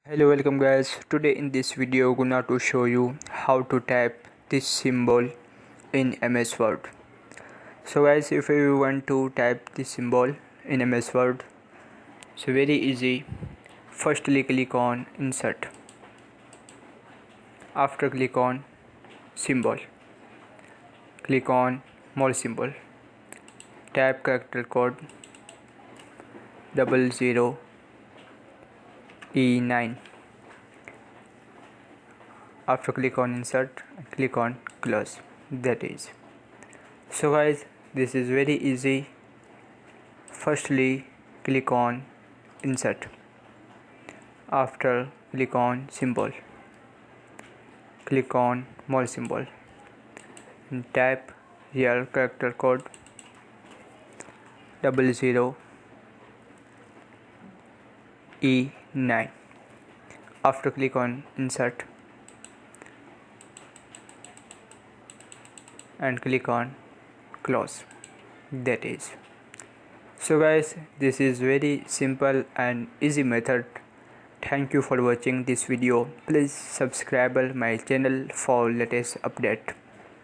Hello, welcome guys. Today in this video gonna to show you how to type this symbol in MS Word. So guys, if you want to type this symbol in MS Word, so very easy. Firstly click on insert. After click on symbol, click on more symbol. Type character code 00E9. After click on insert, click on close. That is. So guys, this is very easy. Firstly click on insert. After click on symbol, click on more symbol and type here character code 00E9. After click on insert and click on close. That is. So guys, this is very simple and easy method. Thank you for watching this video. Please subscribe my channel for latest update.